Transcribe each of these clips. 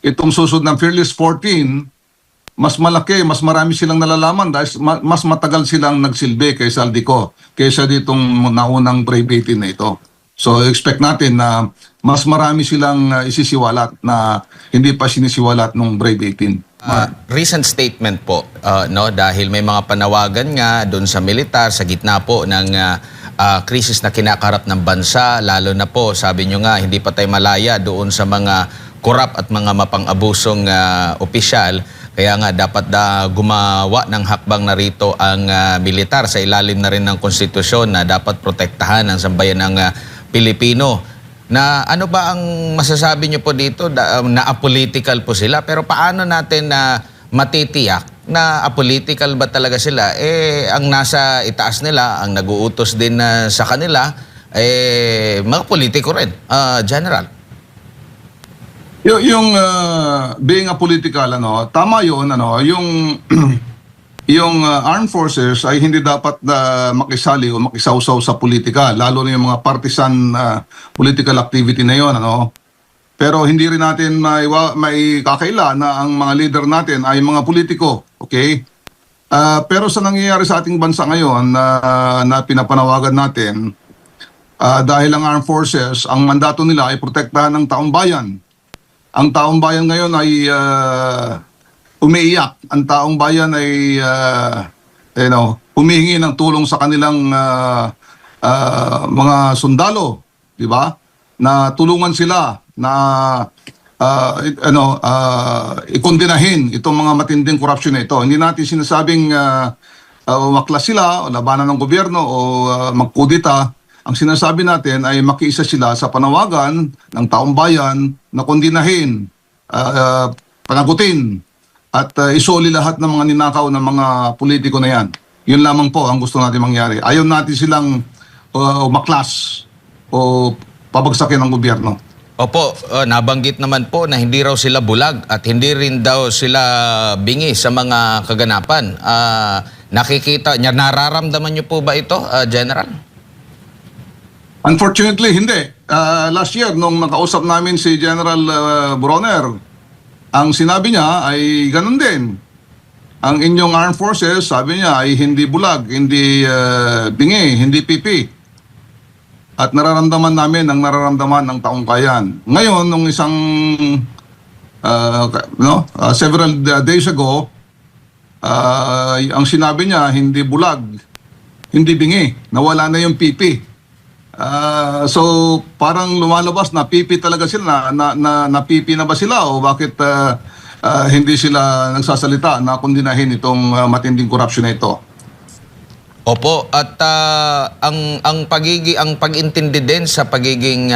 itong susunod ng Fearless 14, mas malaki, mas marami silang nalalaman dahil mas matagal silang nagsilbi kay Saldico kaysa ditong naunang Brave 18 na ito. So expect natin na mas marami silang isisiwalat na hindi pa sinisiwalat nung Brave 18. Recent statement po, no, dahil may mga panawagan nga doon sa militar sa gitna po ng krisis na kinakarap ng bansa, lalo na po, sabi nyo nga, hindi pa tayo malaya doon sa mga korap at mga mapang-abusong opisyal. Kaya nga dapat gumawa ng hakbang na rito ang militar sa ilalim na rin ng konstitusyon na dapat protektahan ang sambayan ng Pilipino. Na ano ba ang masasabi nyo po dito na apolitical po sila? Pero paano natin matitiyak na apolitical ba talaga sila? Ang nasa itaas nila, ang nag-uutos din sa kanila, mga politiko rin, General. Yung being a political, tama yun, yung yung armed forces ay hindi dapat makisali o makisawsaw sa politika, lalo na yung mga partisan political activity na yun, Pero hindi rin natin may kakaila na ang mga leader natin ay mga politiko, okay? Pero sa nangyayari sa ating bansa ngayon na pinapanawagan natin, dahil ang armed forces, ang mandato nila ay protektahan ng taong bayan. Ang taong bayan ngayon ay umiiyak. Ang taong bayan ay humihingi ng tulong sa kanilang mga sundalo, di ba? Na tulungan sila na ikondinahin itong mga matinding korupsyon na ito. Hindi natin sinasabing umakla sila o labanan ng gobyerno o magkudita. Ang sinasabi natin ay makiisa sila sa panawagan ng taong bayan na kondinahin, panagutin, at isoli lahat ng mga ninakaw ng mga politiko na yan. Yun lamang po ang gusto natin mangyari. Ayaw natin silang maklas o pabagsakin ng gobyerno. Opo, nabanggit naman po na hindi raw sila bulag at hindi rin daw sila bingi sa mga kaganapan. Nararamdaman niyo po ba ito, General? Unfortunately, hindi. Last year, nung nakausap namin si General Bronner, ang sinabi niya ay ganun din. Ang inyong armed forces, sabi niya, ay hindi bulag, hindi bingi, hindi pipi. At nararamdaman namin ang nararamdaman ng taong bayan. Ngayon, nung isang several days ago, ang sinabi niya, hindi bulag, hindi bingi, nawala na yung pipi. So parang lumalabas na pipi talaga sila, na pipi na ba sila o bakit hindi sila nagsasalita na kondinahin itong matinding korupsyon na ito? Opo, at ang pag-intindi din sa pagiging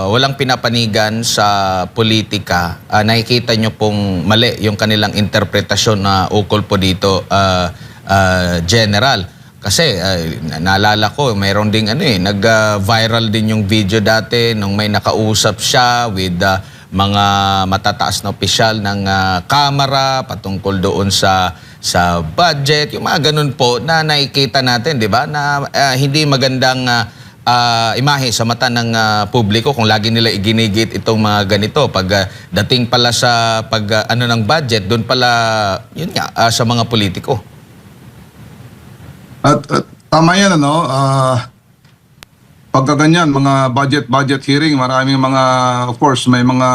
walang pinapanigan sa politika, nakikita nyo pong mali yung kanilang interpretasyon na ukol po dito, General. Kasi naalala ko, mayroon ding nag-viral din yung video dati nung may nakausap siya with mga matataas na opisyal ng Kamara patungkol doon sa budget, yung mga ganun po na nakikita natin, di ba? Na hindi magandang imahe sa mata ng publiko kung lagi nila iginigit itong mga ganito. Pag dating pala sa ng budget, doon pala yun nga sa mga politiko. At tama yan, pagka ganyan, mga budget hearing, maraming mga, of course, may mga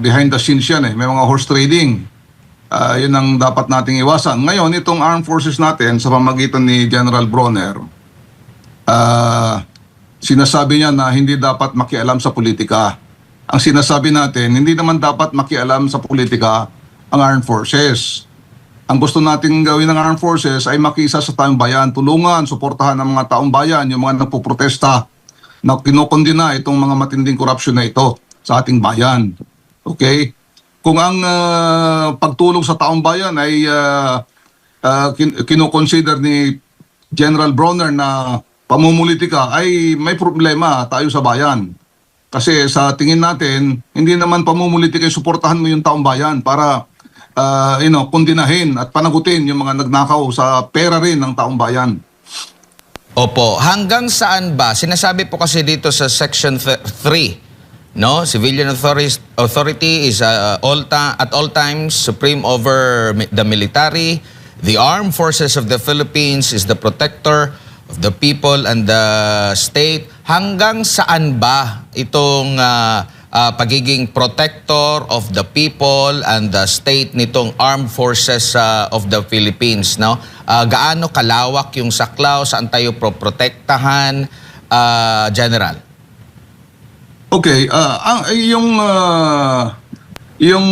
behind the scenes yan may mga horse trading. Yun ang dapat nating iwasan. Ngayon, itong armed forces natin, sa pamagitan ni General Bronner, sinasabi niya na hindi dapat makialam sa politika. Ang sinasabi natin, hindi naman dapat makialam sa politika ang armed forces. Ang gusto nating gawin ng armed forces ay makisa sa taong bayan, tulungan, suportahan ng mga taong bayan, yung mga nagpuprotesta na kinukondina itong mga matinding korupsyon na ito sa ating bayan. Okay? Kung ang pagtulong sa taong bayan ay kinukonsider ni General Bronner na pamumulitika, ay may problema tayo sa bayan. Kasi sa tingin natin, hindi naman pamumulitika, suportahan mo yung taong bayan para kondinahin at panagutin yung mga nagnakaw sa pera rin ng taong bayan. Opo, hanggang saan ba? Sinasabi po kasi dito sa Section 3 No, authority is at all times supreme over the military. The armed forces of the Philippines is the protector of the people and the state. Hanggang saan ba itong pagiging protector of the people and the state nitong armed forces of the Philippines, no? Gaano kalawak yung saklaw, saan tayo protektahan, General? Okay, yung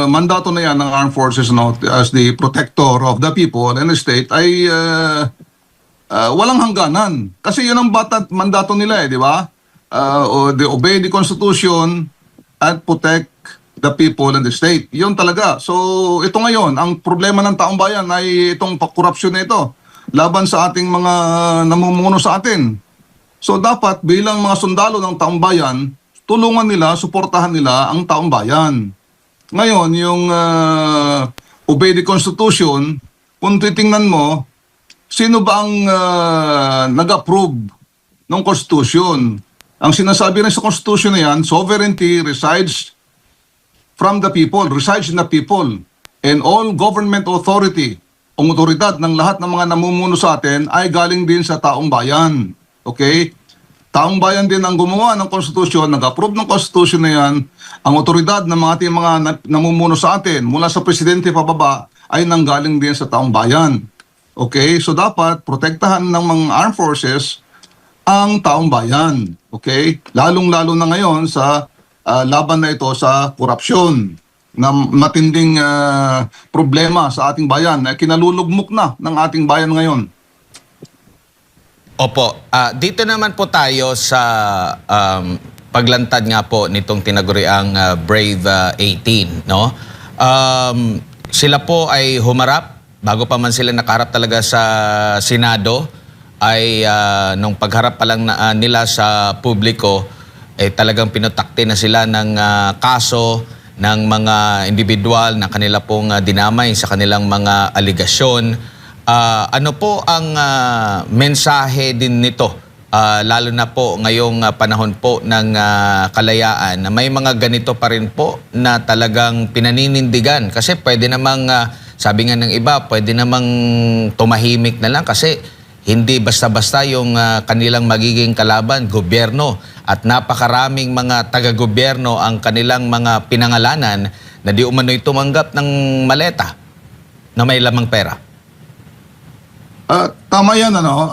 mandato na yan ng armed forces, no, as the protector of the people and the state ay walang hangganan. Kasi yun ang mandato nila di ba? They obey the Constitution and protect the people and the state. Yun talaga. So ito ngayon, ang problema ng taong bayan ay itong korupsyon na ito laban sa ating mga namumuno sa atin. So dapat bilang mga sundalo ng taong bayan, tulungan nila, suportahan nila ang taong bayan. Ngayon, yung obey the Constitution, kung titingnan mo, sino ba ang nag-approve ng Constitution? Ang sinasabi rin sa Constitution na yan, sovereignty resides from the people, resides in the people. And all government authority, ang otoridad ng lahat ng mga namumuno sa atin ay galing din sa taong bayan. Okay? Taong bayan din ang gumawa ng konstitusyon, nag-approve ng konstitusyon na yan. Ang otoridad ng mga ating mga namumuno sa atin, mula sa presidente pababa, ay nanggaling din sa taong bayan. Okay? So dapat protektahan ng mga armed forces ang taong bayan. Okay? Lalong-lalo na ngayon sa laban na ito sa korupsyon na matinding problema sa ating bayan na kinalulugmok na ng ating bayan ngayon. Opo. Dito naman po tayo sa paglantad nga po nitong tinaguriang Brave 18. No? Sila po ay humarap, bago pa man sila nakaharap talaga sa Senado, ay nung pagharap pa lang nila sa publiko, talagang pinutakti na sila ng kaso ng mga individual na kanila pong dinamay sa kanilang mga aligasyon. Ano po ang mensahe din nito, lalo na po ngayong panahon po ng kalayaan, na may mga ganito pa rin po na talagang pinaninindigan? Kasi pwede namang, sabi nga ng iba, pwede namang tumahimik na lang kasi hindi basta-basta yung kanilang magiging kalaban, gobyerno. At napakaraming mga taga-gobyerno ang kanilang mga pinangalanan na di umano'y tumanggap ng maleta na may lamang pera. Tama yan, ano.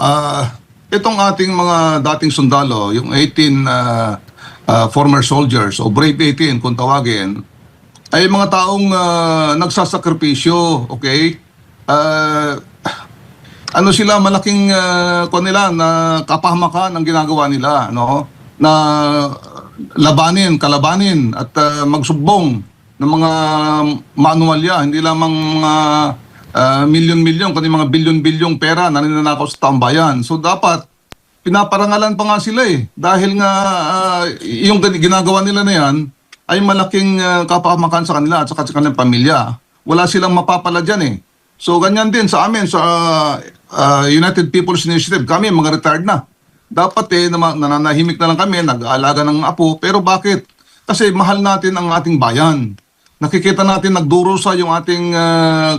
Itong ating mga dating sundalo, yung 18 former soldiers o Brave 18 kung tawagin, ay mga taong nagsasakripisyo, okay? Ano sila, malaking nila na kapahamakan ang ginagawa nila, no? Na kalabanin at magsubong ng mga manualya, hindi lamang mga milyon-milyon, kundi mga bilyon-bilyong pera na ninanakaw sa taong bayan. So dapat, pinaparangalan pa nga sila dahil nga yung ginagawa nila na yan ay malaking kapahamakan sa kanila at sa kanilang pamilya. Wala silang mapapala dyan So ganyan din sa amin, sa United People's Initiative, kami mga retired na. Dapat nananahimik na lang kami, nag-aalaga ng apo. Pero bakit? Kasi mahal natin ang ating bayan. Nakikita natin nagdurusa yung ating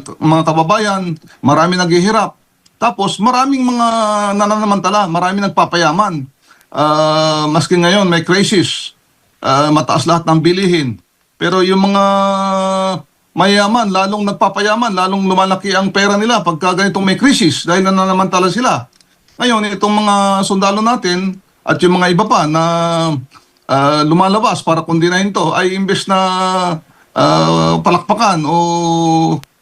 mga kababayan, marami naghihirap. Tapos maraming mga nananamantala, maraming nagpapayaman. Maski ngayon may crisis, mataas lahat ng bilihin. Pero yung mga mayaman, lalong nagpapayaman, lalong lumalaki ang pera nila pagka ganitong may crisis dahil nananamantala sila. Ngayon, itong mga sundalo natin at yung mga iba pa na lumalabas para kundinahin to ay imbes na palakpakan o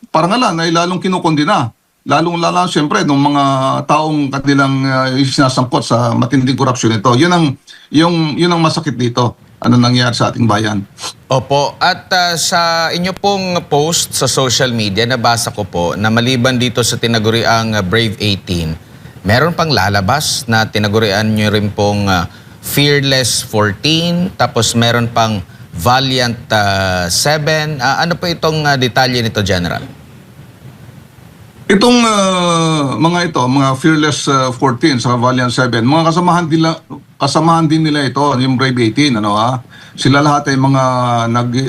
parangalan ay lalong kinukundina. Lalong-lala siyempre ng mga taong kanilang sinasangkot sa matinding korupsyon ito. Yun ang masakit dito. Ano nangyari sa ating bayan. Opo. At sa inyo pong post sa social media, nabasa ko po na maliban dito sa tinaguriang Brave 18, meron pang lalabas na tinagurian nyo rin pong Fearless 14, tapos meron pang Valiant 7. Ano po itong detalye nito, General? Itong mga Fearless 14 sa Valiant 7, mga kasamahan din nila ito, yung Brave 18, Sila lahat ay mga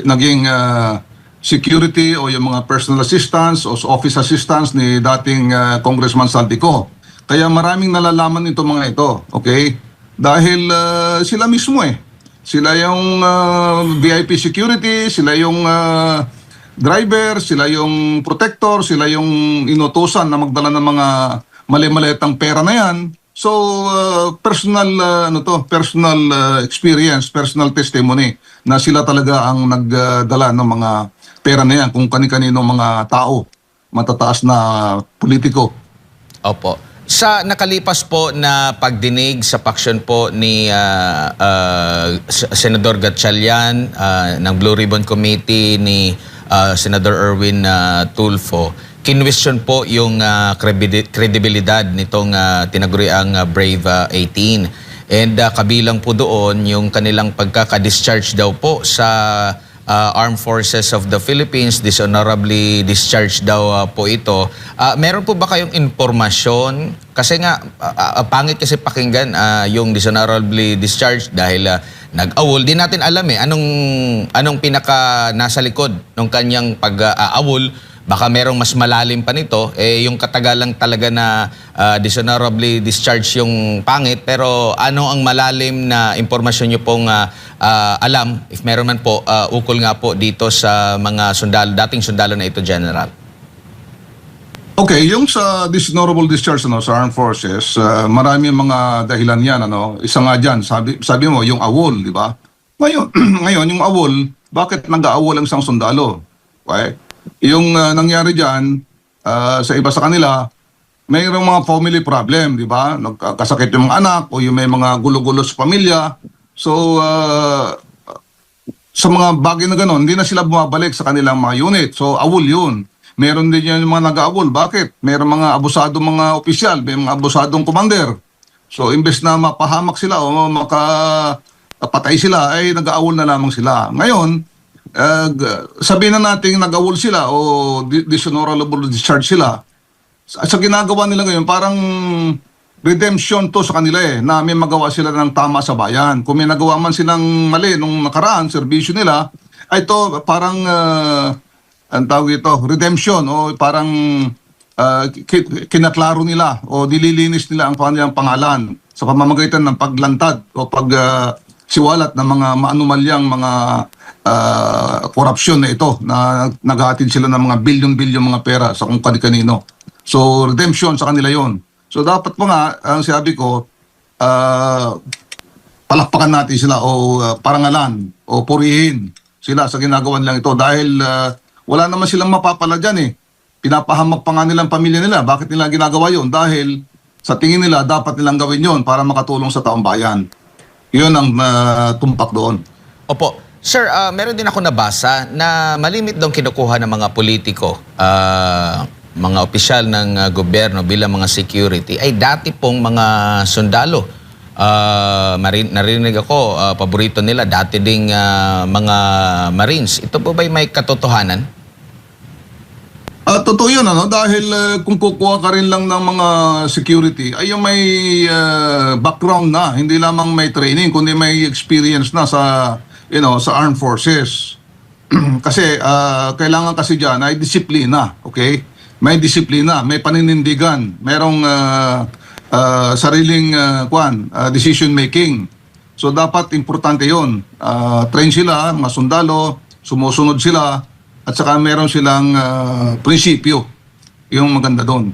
naging security o yung mga personal assistants o office assistants ni dating Congressman Saldico. Kaya maraming nalalaman nito mga ito, okay? Dahil sila mismo sila yung VIP security, sila yung driver, sila yung protector, sila yung inutusan na magdala ng mga mali-malitang pera na yan. So personal personal experience, personal testimony na sila talaga ang nagdala ng mga pera na yan kung kani-kanino mga tao, matataas na politiko. Opo. Sa nakalipas po na pagdinig sa paksyon po ni Senador Gatchalian ng Blue Ribbon Committee ni Senador Erwin Tulfo, kinwestiyon po yung kredibilidad nitong tinaguriang Brave 18. And kabilang po doon yung kanilang pagkaka-discharge daw po sa Armed Forces of the Philippines, dishonorably discharged daw po ito. Meron po ba kayong informasyon? Kasi nga, pangit kasi pakinggan yung dishonorably discharged dahil nag-awol. Di natin alam anong pinaka nasa likod ng kanyang pag-aawol. Baka merong mas malalim pa nito, yung katagalang talaga na dishonorably discharged yung pangit, pero ano ang malalim na impormasyon nyo pong alam, if meron man po, ukol nga po dito sa mga sundalo, dating sundalo na ito, General? Okay, yung sa dishonorable discharge sa Armed Forces, marami mga dahilan yan. Isa nga dyan, sabi mo, yung awol, di ba? Ngayon, yung awol, bakit nag-aawol ang isang sundalo? Okay? Yung nangyari dyan, sa iba sa kanila, mayroong mga family problem, di ba? Nagkasakit yung mga anak o yung may mga gulo-gulo sa pamilya. So, sa mga bagay na gano'n, hindi na sila bumabalik sa kanilang mga unit. So, awol yun. Meron din yan yung mga nag-aawol. Bakit? Meron mga abusadong mga opisyal, may mga abusadong commander. So, imbes na mapahamak sila o makapatay sila, ay nag-aawol na lamang sila. Ngayon, sabihin na natin nag-awol sila o dishonorable discharge sila. Sa ginagawa nila ngayon, parang redemption to sa kanila na may magawa sila ng tama sa bayan. Kung may nagawa man silang mali nung nakaraan, serbisyo nila, ay ito parang, ang tawag ito, redemption o parang kinaklaro nila o dililinis nila ang kanilang pangalan sa pamamagitan ng paglantad o siwalat ng mga maanumalyang mga korupsyon na ito na naghahatid sila ng mga bilyon-bilyon mga pera sa kung kanino. So, redemption sa kanila yon. So, dapat pa nga, ang sabi ko, palakpakan natin sila o parangalan o purihin sila sa ginagawa nilang ito dahil wala naman silang mapapala dyan Pinapahamak pa nga nilang pamilya nila. Bakit nila ginagawa yon? Dahil sa tingin nila, dapat nilang gawin yon para makatulong sa taong bayan. Yun ang tumpak doon. Opo. Sir, meron din ako nabasa na malimit daw kinukuha ng mga politiko, mga opisyal ng gobyerno bilang mga security, ay dati pong mga sundalo. Narinig ako, paborito nila, dati ding mga Marines. Ito po ba'y may katotohanan? Totoo yun, dahil kung kukuha ka rin lang ng mga security, ay yung may background na, hindi lamang may training, kundi may experience na sa Armed Forces. Kasi kailangan kasi dyan ay disiplina, okay? May disiplina, may paninindigan, merong sariling decision making. So dapat importante yun. Train sila, mga sundalo, sumusunod sila, at saka meron silang prinsipyo. Yung maganda doon.